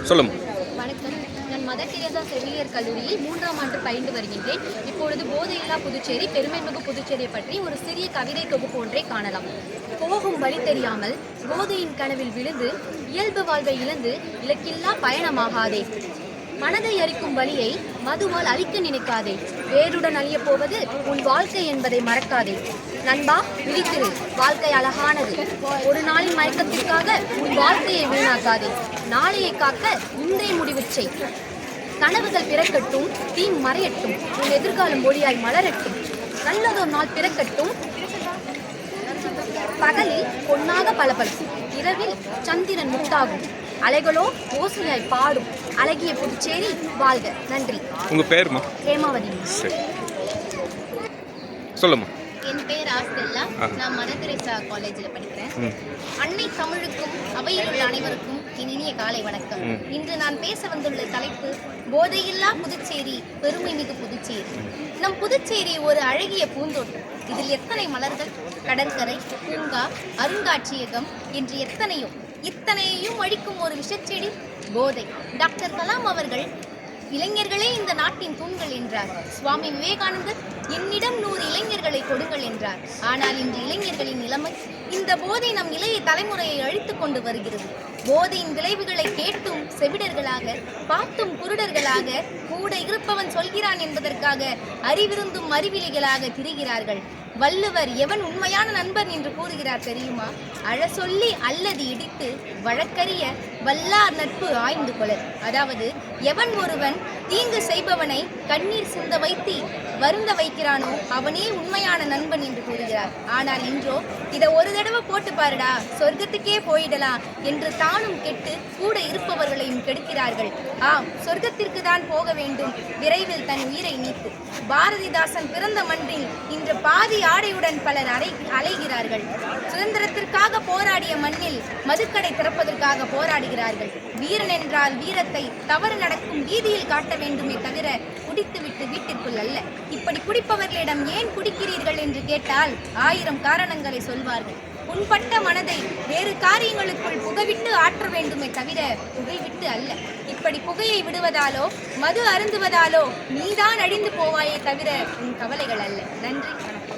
சொல்லுங்க. வணக்கம். நான் மதர் தெரேசா செவிலியர் கல்லூரியில் 3ஆம் ஆண்டு பயின்று வருகின்றேன். இப்பொழுது போதையில்லா புதுச்சேரி, பெருமைமிகு புதுச்சேரியை பற்றி ஒரு சிறிய கவிதை தொகுப்பு ஒன்றை காணலாம். போகும் வழி தெரியாமல் போதையின் கனவில் விழுந்து இயல்பு வாழ்வை இழந்து இலக்கில்லா பயணமாகாதே. மனதை அரிக்கும் வழியை மதுவால் அழிக்க நினைக்காதே. வேருடன் அழியப் போவது உன் வாழ்க்கை என்பதை மறக்காதே. நண்பா, விழித்திரு, வாழ்க்கை அழகானது. ஒரு நாளின் மயக்கத்திற்காக உன் வாழ்க்கையை வீணாக்காதே. நாளையை காக்க இன்றைய முடிவு செய். கனவுகள் பிறக்கட்டும், தீ மறையட்டும், உன் எதிர்காலம் ஒளியாய் மலரட்டும். நல்லதொரு நாள் பிறக்கட்டும், பகலில் பொன்னாக பளபளக்கும், இரவில் சந்திரன் முத்தாகும், அலைகளோ ஓசையாய் பாடும். அழகிய புதுச்சேரி வாழ்க. நன்றி. உங்க பேருமா? ஹேமாவதி. சொல்லுமா. என் பேர் ஆஸ்தெல்லா. நான் மதர் தெரேசா காலேஜில் படிக்கிறேன். அன்னை தமிழுக்கும் அவையில் உள்ள அனைவருக்கும் என் இனிய காலை வணக்கம். இன்று நான் பேச வந்துள்ள தலைப்பு போதையில்லா புதுச்சேரி, பெருமை மிகு புதுச்சேரி. நம் புதுச்சேரி ஒரு அழகிய பூந்தோட்டம். இதில் எத்தனை மலர்கள், கடற்கரை, பூங்கா, அருங்காட்சியகம் என்று இத்தனையையும் அழிக்கும் ஒரு விஷச்செடி போதை. டாக்டர் கலாம் அவர்கள் இளைஞர்களே இந்த நாட்டின் தூண்கள் என்றார். சுவாமி விவேகானந்தர் என்னிடம் 100 இளைஞர்களை கொடுங்கள் என்றார். ஆனால் இன்று இளைஞர்களின் நிலைமை, இந்த போதை நம் இளைய தலைமுறையை அழித்துக் கொண்டு வருகிறது. போதையின் விளைவுகளை கேட்டும் செவிடர்களாக, பார்த்தும் குருடர்களாக, கூட இருப்பவன் சொல்கிறான் என்பதற்காக அறிவிருந்தும் அறிவிலிகளாக திரிகிறார்கள். வள்ளுவர் எவன் உண்மையான நண்பன் என்று கூறுகிறார் தெரியுமா? அழ சொல்லி அல்லது இடித்து வழக்கறிய வல்லார் நட்பு ஆய்ந்து கொளர். அதாவது, எவன் ஒருவன் தீங்கு செய்பவனை கண்ணீர் சிந்த வைத்து வருந்த வைக்கிறானோ அவனே உண்மையான நண்பன் என்று கூறுகிறார். ஆனால் இன்றோ இதை ஒரு தடவை போட்டு பாருடா, சொர்க்கத்துக்கே போயிடலாம் என்று தானும் கெட்டு கூட இருப்பவர்களையும் கெடுக்கிறார்கள். ஆம், சொர்க்கத்திற்கு தான் போக வேண்டும், விரைவில் தன் உயிரை நீத்து. பாரதிதாசன் பிறந்த மண்ணில் இன்று பாதி ஆடையுடன் பலர் அலைகிறார்கள். சுதந்திரத்திற்காக போராடிய மண்ணில் மதுக்கடை திறப்பதற்காக போராடுகிறார்கள். வீரன் என்றால் வீரத்தை தவறு நடக்கும் வீதியில் காட்ட வேண்டுமே தவிர குடித்துவிட்டு வீட்டிற்குள் அல்ல. இப்படி குடிப்பவர்களிடம் ஏன் குடிக்கிறீர்கள் என்று கேட்டால் 1000 காரணங்களை சொல்வார்கள். புண்பட்ட மனதை வேறு காரியங்களுக்குள் புகைவிட்டு ஆற்ற வேண்டுமே தவிர புகைவிட்டு அல்ல. இப்படி புகையை விடுவதாலோ மது அருந்துவதாலோ நீதான் அழிந்து போவாயே தவிர உன் கவலைகள் அல்ல. நன்றி, வணக்கம்.